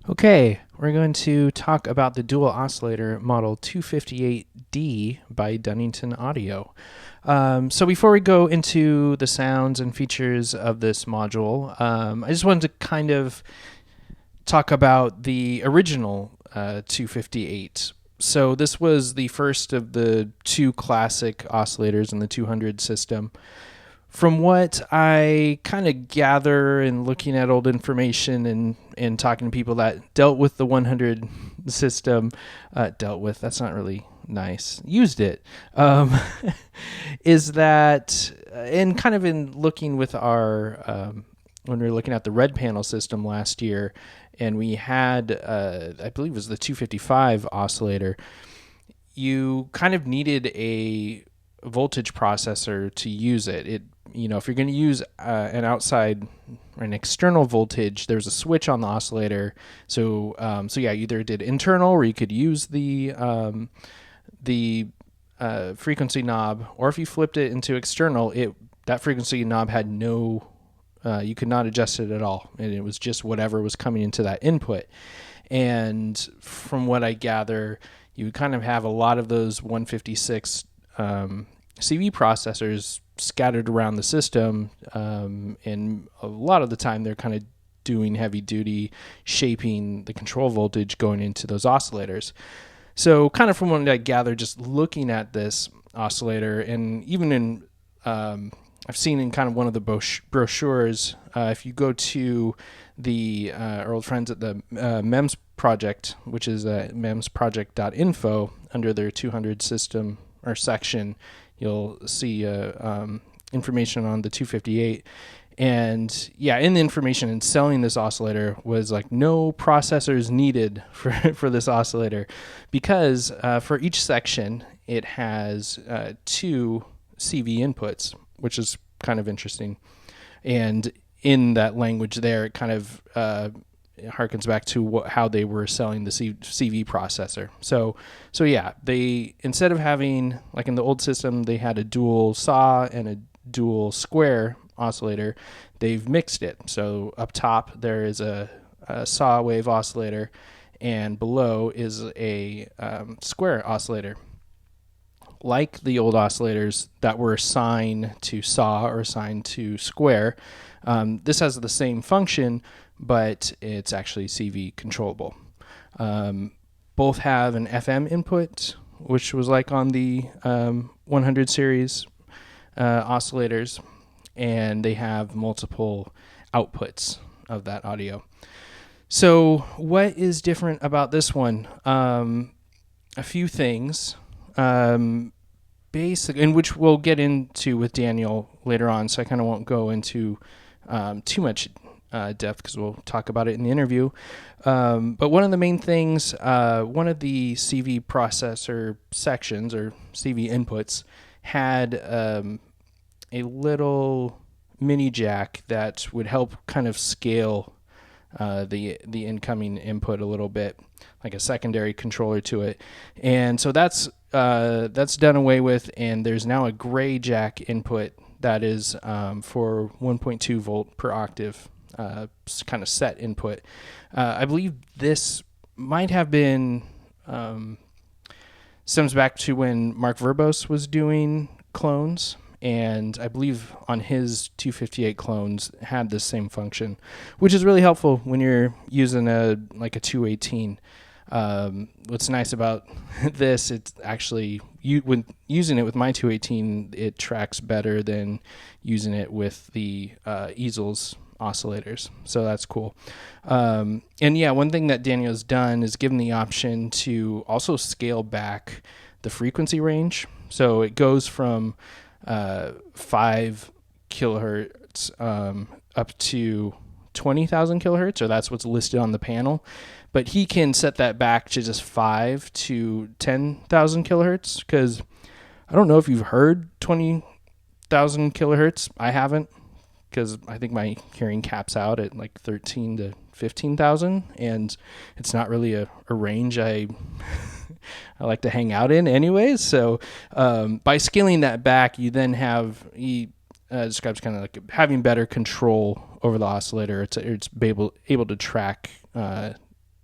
Okay, we're going to talk about the dual oscillator model 258D by Dunnington Audio. So before we go into the sounds and features of this module, I just wanted to kind of talk about the original 258. So this was the first of the two classic oscillators in the 200 system. From what I kind of gather and looking at old information and talking to people that dealt with the 100 system, that's not really nice, used it, is that, and kind of in looking with our, when we were looking at the red panel system last year, and we had, I believe it was the 255 oscillator, you kind of needed a voltage processor to use it. If you're going to use an outside or an external voltage, there's a switch on the oscillator. So yeah, either did internal, where you could use the frequency knob, or if you flipped it into external, that frequency knob had no, you could not adjust it at all, and it was just whatever was coming into that input. And from what I gather, you would kind of have a lot of those 156 CV processors scattered around the system, and a lot of the time they're kind of doing heavy duty shaping the control voltage going into those oscillators. So kind of from what I gather, just looking at this oscillator, and even in I've seen in kind of one of the brochures, if you go to the our old friends at the MEMS project, which is memsproject.info, under their 200 system or section, you'll see information on the 258. And yeah, in the information in selling this oscillator was like no processors needed for this oscillator, because for each section it has two CV inputs, which is kind of interesting. And in that language there, it kind of harkens back to how they were selling the CV processor. So yeah, they, instead of having, like in the old system, they had a dual saw and a dual square oscillator, they've mixed it. So up top there is a saw wave oscillator, and below is a square oscillator. Like the old oscillators that were assigned to saw or assigned to square, this has the same function, but it's actually CV controllable. Both have an FM input, which was like on the 100 series oscillators, and they have multiple outputs of that audio. So what is different about this one? A few things. Basic, and which we'll get into with Daniel later on, so I kind of won't go into too much depth, because we'll talk about it in the interview. But one of the main things, one of the CV processor sections or CV inputs had a little mini jack that would help kind of scale the incoming input a little bit, like a secondary controller to it. And so that's done away with, and there's now a gray jack input that is for 1.2 volt per octave, kind of set input. I believe this might have been stems back to when Mark Verbos was doing clones, and I believe on his 258 clones had the same function, which is really helpful when you're using a 218. What's nice about this, it's actually, when using it with my 218, it tracks better than using it with the easels oscillators, so that's cool. And yeah, one thing that Daniel's done is given the option to also scale back the frequency range. So it goes from 5 kilohertz up to 20,000 kilohertz, or that's what's listed on the panel. But he can set that back to just 5 to 10,000 kilohertz, because I don't know if you've heard 20,000 kilohertz. I haven't, because I think my hearing caps out at like 13 to 15,000, and it's not really a range I like to hang out in anyways. So by scaling that back, you then have, he describes kind of like having better control over the oscillator. It's able to track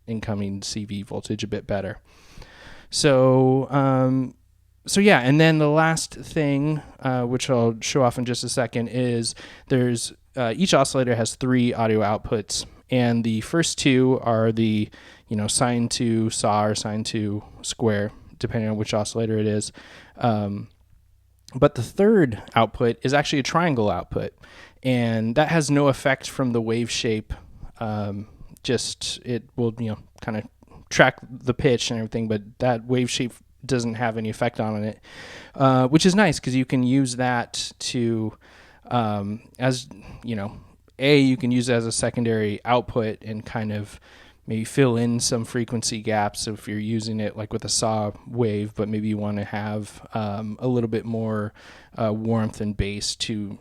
incoming CV voltage a bit better. So yeah, and then the last thing, which I'll show off in just a second, is there's each oscillator has 3 audio outputs, and the first 2 are the sine to saw or sine to square, depending on which oscillator it is. But the third output is actually a triangle output, and that has no effect from the wave shape. Just it will kind of track the pitch and everything, but that wave shape doesn't have any effect on it, which is nice because you can use that to as you can use it as a secondary output and kind of maybe fill in some frequency gaps if you're using it like with a saw wave, but maybe you want to have a little bit more warmth and bass to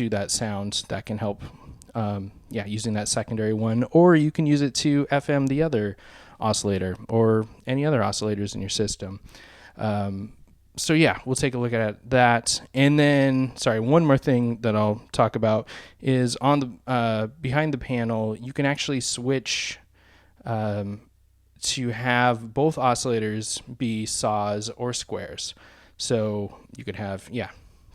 that sound. That can help using that secondary one, or you can use it to FM the other oscillator or any other oscillators in your system. So yeah, we'll take a look at that. And then, one more thing that I'll talk about is on the behind the panel, you can actually switch to have both oscillators be saws or squares. So you could have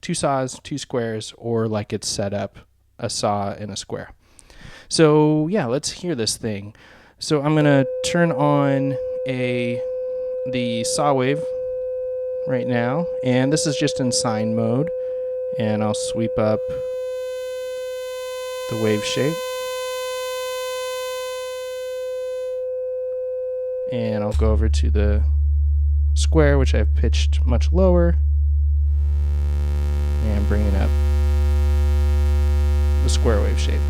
2 saws, 2 squares, or like it's set up, a saw and a square. So yeah, let's hear this thing. So I'm gonna turn on the saw wave right now, and this is just in sine mode, and I'll sweep up the wave shape, and I'll go over to the square, which I've pitched much lower, and bringing up the square wave shape.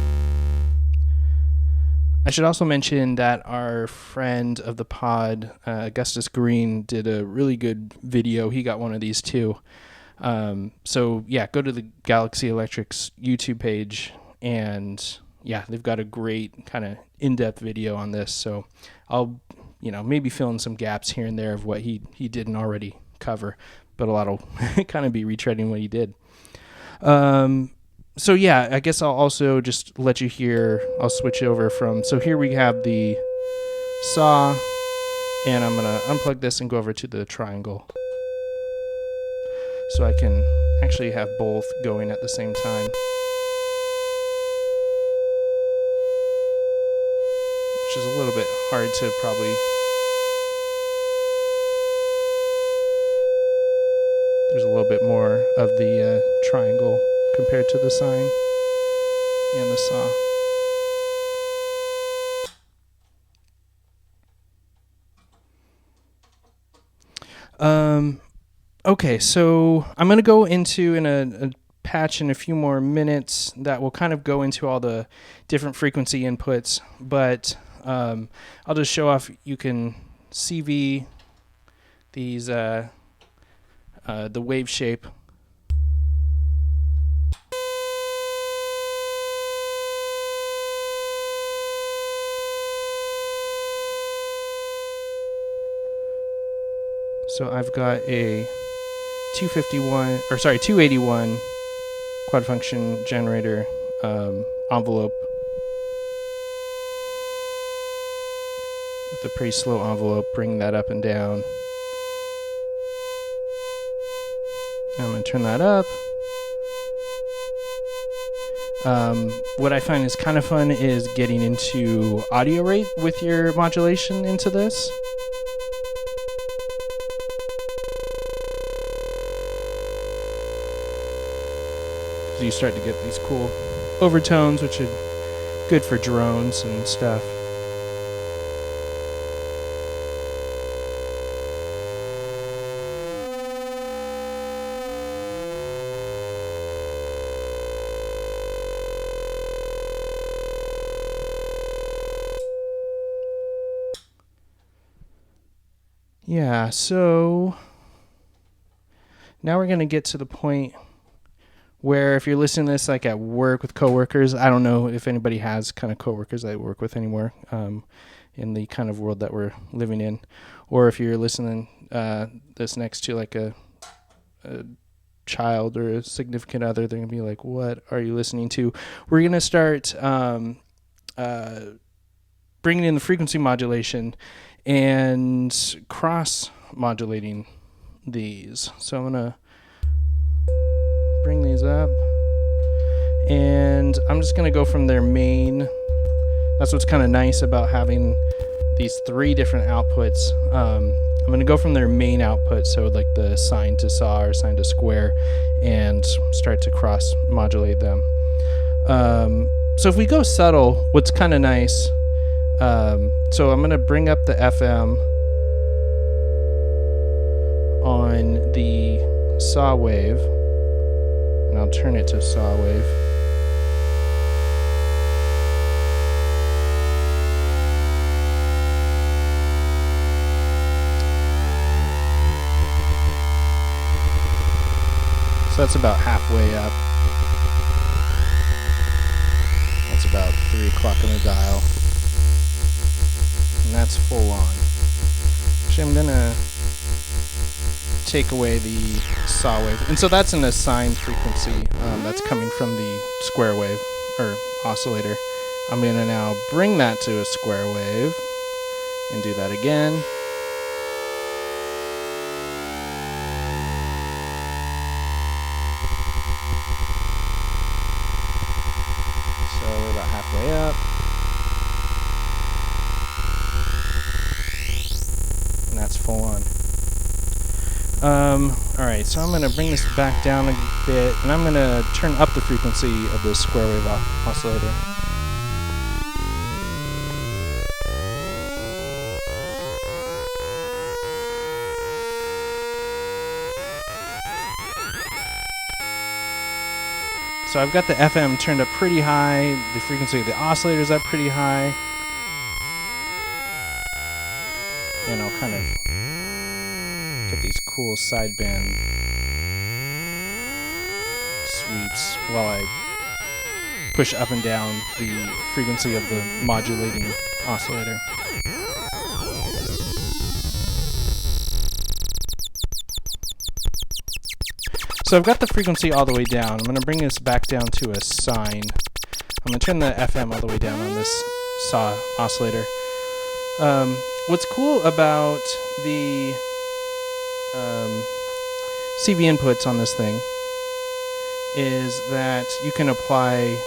I should also mention that our friend of the pod, Augustus Green, did a really good video. He got one of these too. So yeah, go to the Galaxy Electric's YouTube page, and yeah, they've got a great kind of in-depth video on this. So I'll maybe fill in some gaps here and there of what he didn't already cover, but a lot will kind of be retreading what he did. So yeah, I guess I'll also just let you hear, I'll switch over from, so here we have the saw, and I'm going to unplug this and go over to the triangle. So I can actually have both going at the same time. Which is a little bit hard to probably, there's a little bit more of the triangle compared to the sine and the saw. Okay, so I'm going to go into in a patch in a few more minutes that will kind of go into all the different frequency inputs, but I'll just show off. You can CV these the wave shape. So I've got a 281 quad function generator envelope with a pretty slow envelope, bring that up and down. I'm going to turn that up. What I find is kind of fun is getting into audio rate with your modulation into this. So you start to get these cool overtones, which are good for drones and stuff. Yeah, so now we're going to get to the point where if you're listening to this like at work with coworkers, I don't know if anybody has kind of coworkers that I work with anymore in the kind of world that we're living in, or if you're listening this next to like a child or a significant other, they're going to be like, what are you listening to? We're going to start bringing in the frequency modulation and cross modulating these. So I'm going to bring these up, and I'm just going to go from their main. That's what's kind of nice about having these 3 different outputs. I'm going to go from their main output, so like the sine to saw or sine to square, and start to cross modulate them. So if we go subtle, what's kind of nice, so I'm going to bring up the FM on the saw wave, and I'll turn it to saw wave. So that's about halfway up. That's about 3 o'clock on the dial. And that's full on. Actually, I'm gonna take away the saw wave. And so that's an assigned frequency that's coming from the square wave, or oscillator. I'm gonna now bring that to a square wave and do that again. Way up, and that's full on. Alright, so I'm going to bring this back down a bit, and I'm going to turn up the frequency of this square wave oscillator. So I've got the FM turned up pretty high, the frequency of the oscillator is up pretty high, and I'll kind of get these cool sideband sweeps while I push up and down the frequency of the modulating oscillator. So I've got the frequency all the way down. I'm going to bring this back down to a sine. I'm going to turn the FM all the way down on this saw oscillator. What's cool about the CV inputs on this thing is that you can apply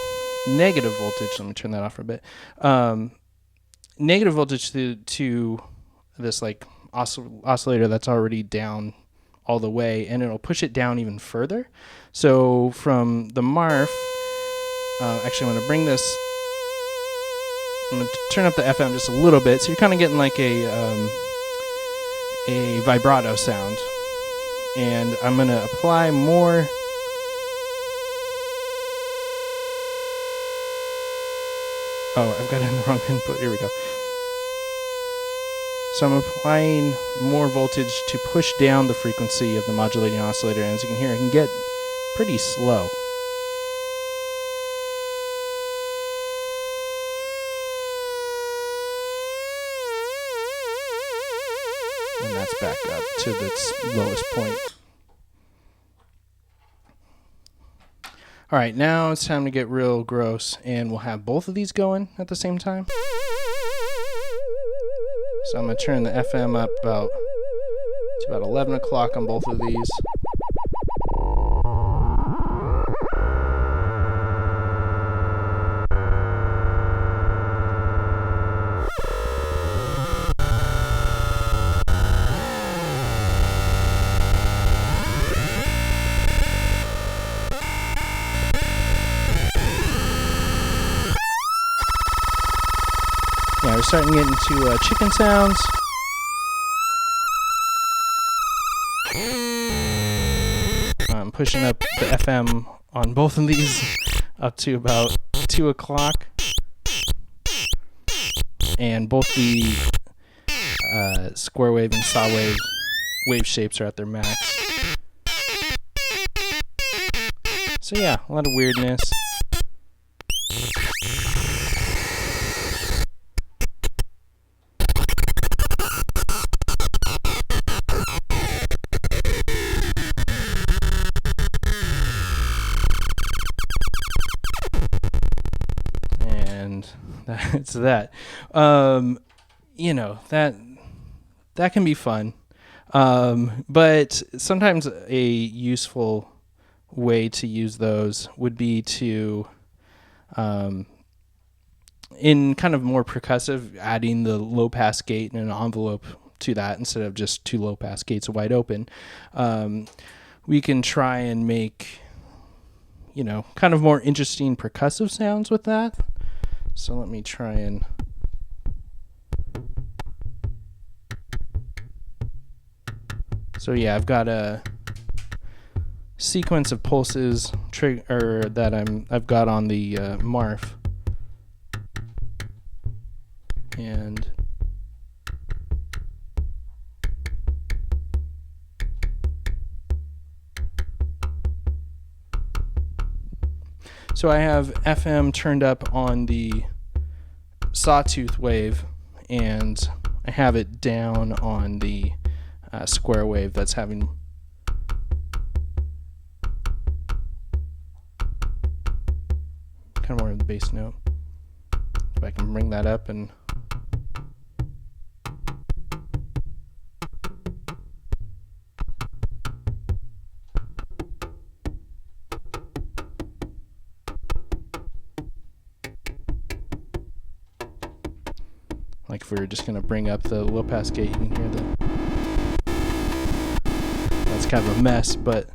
negative voltage. Let me turn that off for a bit. Negative voltage to this like oscillator that's already down all the way, and it'll push it down even further. So from the MARF, actually I'm going to bring this, I'm going to turn up the FM just a little bit, so you're kind of getting like a vibrato sound. And I'm going to apply more I've got it in the wrong input. Here we go. So I'm applying more voltage to push down the frequency of the modulating oscillator, and as you can hear, it can get pretty slow. And that's back up to its lowest point. Alright, now it's time to get real gross, and we'll have both of these going at the same time. So I'm going to turn the FM up to about 11 o'clock on both of these. Yeah, we're starting to get into chicken sounds. I'm pushing up the FM on both of these up to about 2 o'clock. And both the square wave and saw wave shapes are at their max. So yeah, a lot of weirdness. to that. That can be fun. But sometimes a useful way to use those would be to, in kind of more percussive, adding the low pass gate and an envelope to that instead of just two low pass gates wide open. We can try and make, kind of more interesting percussive sounds with that. So let me try and... So yeah, I've got a sequence of pulses that I've got on the Marf, and so I have FM turned up on the sawtooth wave, and I have it down on the square wave that's having kind of more of the bass note. If I can bring that up and like if we were just going to bring up the low pass gate, you can hear that's kind of a mess, but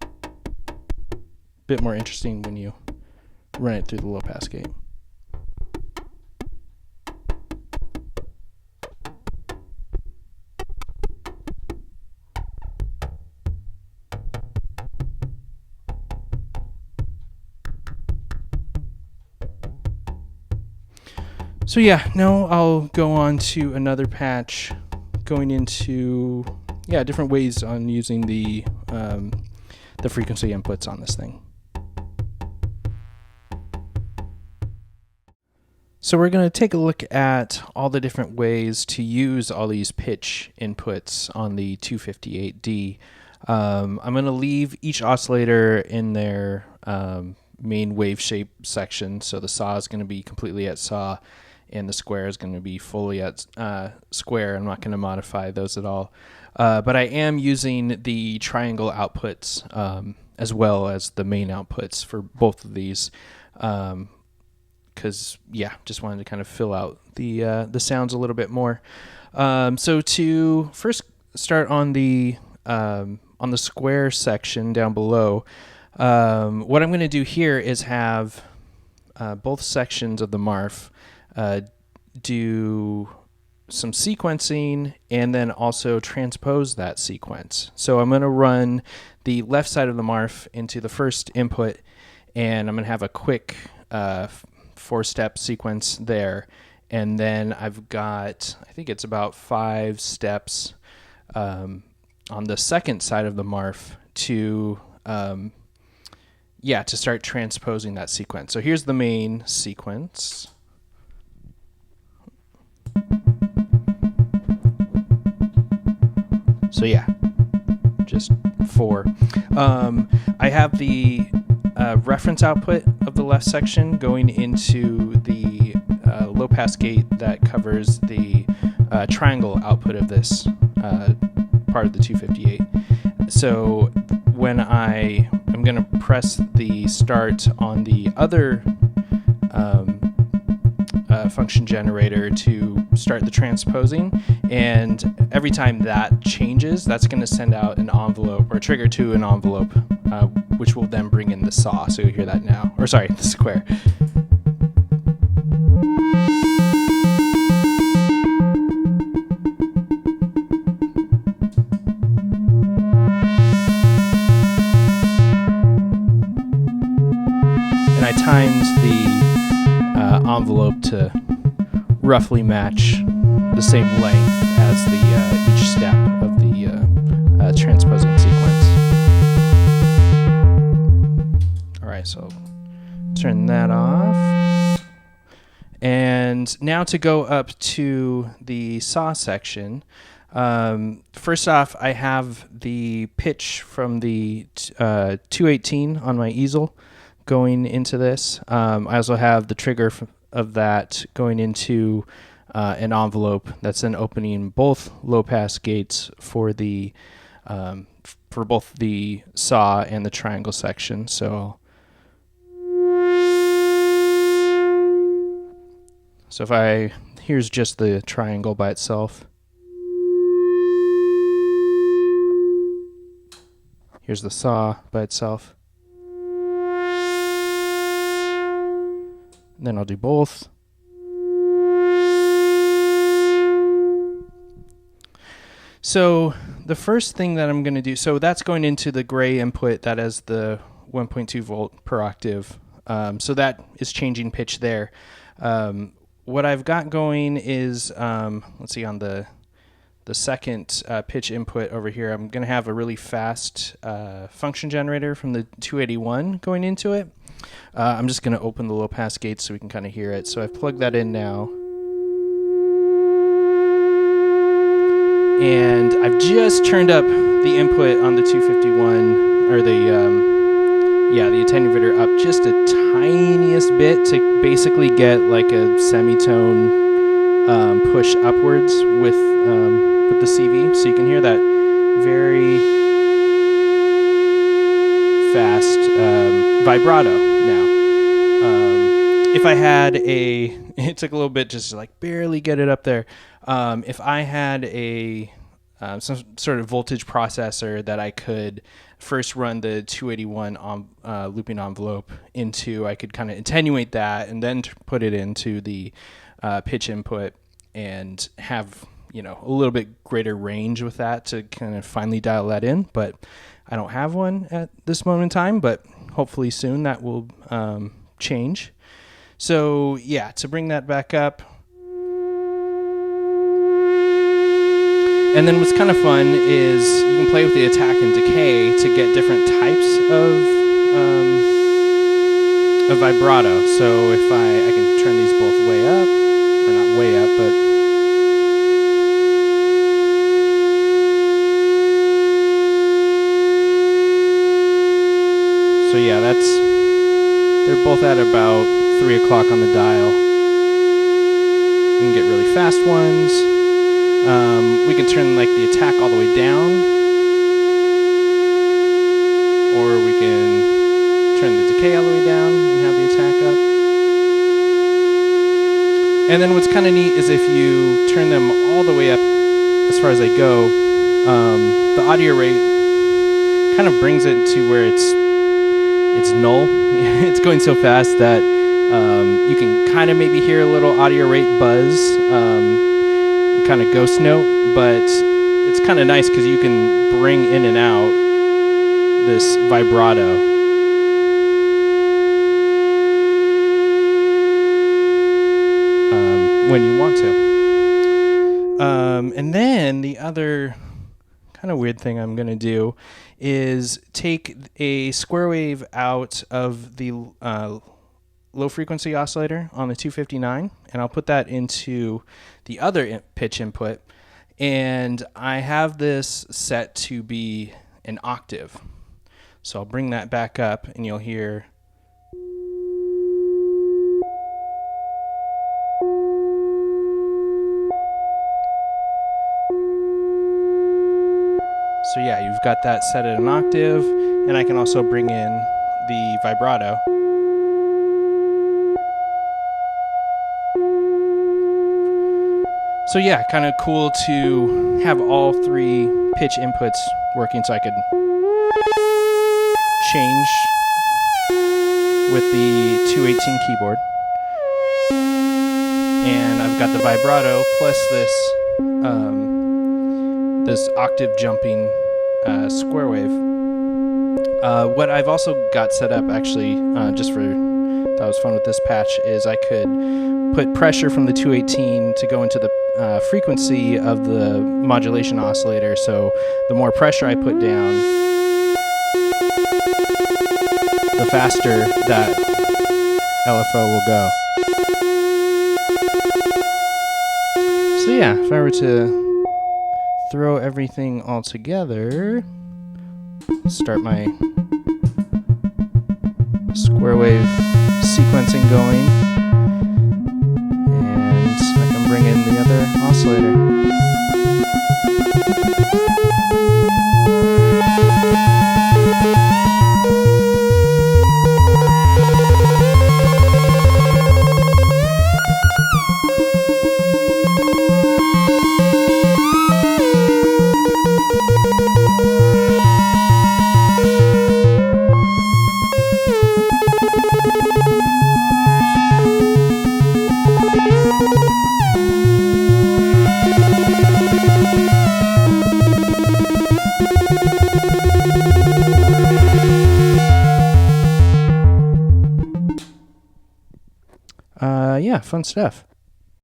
a bit more interesting when you run it through the low pass gate. So yeah, now I'll go on to another patch, going into different ways on using the frequency inputs on this thing. So we're going to take a look at all the different ways to use all these pitch inputs on the 258D. I'm going to leave each oscillator in their main wave shape section. So the saw is going to be completely at saw, and the square is going to be fully at square. I'm not going to modify those at all. But I am using the triangle outputs as well as the main outputs for both of these. Because just wanted to kind of fill out the sounds a little bit more. So to first start on the square section down below, what I'm going to do here is have both sections of the Marf do some sequencing and then also transpose that sequence. So I'm going to run the left side of the Marf into the first input, and I'm going to have a quick 4-step sequence there, and then I've got, I think it's about 5 steps on the second side of the Marf to start transposing that sequence. So here's the main sequence. So just 4. I have the reference output of the left section going into the low pass gate that covers the triangle output of this part of the 258. So when I'm going to press the start on the other function generator to start the transposing, and every time that changes, that's going to send out an envelope or trigger to an envelope, which will then bring in the saw. So you'll hear that now, or sorry, the square. And I timed the envelope to roughly match the same length as the each step of the transposing sequence. All right, so turn that off. And now to go up to the saw section. First off, I have the pitch from the 218 on my easel going into this. I also have the trigger of that going into an envelope that's then opening both low-pass gates for both the saw and the triangle section. So here's just the triangle by itself. Here's the saw by itself. And then I'll do both. So the first thing that I'm going to do, so that's going into the gray input that has the 1.2 volt per octave. So that is changing pitch there. What I've got going is, let's see, on the second pitch input over here, I'm going to have a really fast function generator from the 281 going into it. I'm just going to open the low pass gate so we can kind of hear it. So I've plugged that in now. And I've just turned up the input on the 251, or the attenuator up just a tiniest bit to basically get like a semitone push upwards with the CV, so you can hear that very fast vibrato now. If I had it took a little bit just to like barely get it up there. If I had some sort of voltage processor that I could first run the 281 looping envelope into, I could kind of attenuate that and then put it into the pitch input and have, a little bit greater range with that to kind of finally dial that in. But I don't have one at this moment in time, but hopefully soon that will change. So yeah, to bring that back up. And then what's kind of fun is you can play with the attack and decay to get different types of vibrato. So if I can turn these both way up, or not way up, but so yeah, they're both at about 3 o'clock on the dial. You can get really fast ones. We can turn like the attack all the way down, or we can turn the decay all the way down and have the attack up. And then what's kind of neat is if you turn them all the way up as far as they go, the audio rate kind of brings it to where it's null. It's going so fast that you can kind of maybe hear a little audio rate buzz, kind of ghost note, but it's kind of nice because you can bring in and out this vibrato. When you want to. And then the other kind of weird thing I'm going to do is take a square wave out of the low frequency oscillator on the 259, and I'll put that into the other pitch input, and I have this set to be an octave. So I'll bring that back up and you'll hear so yeah, you've got that set at an octave, and I can also bring in the vibrato. So yeah, kind of cool to have all three pitch inputs working, so I could change with the 218 keyboard. And I've got the vibrato plus this octave jumping square wave. What I've also got set up, actually, just for that was fun with this patch, is I could put pressure from the 218 to go into the frequency of the modulation oscillator. So the more pressure I put down, the faster that LFO will go. So yeah, if I were to throw everything all together, start my square wave sequencing going. and bring in the other oscillator. Yeah, fun stuff.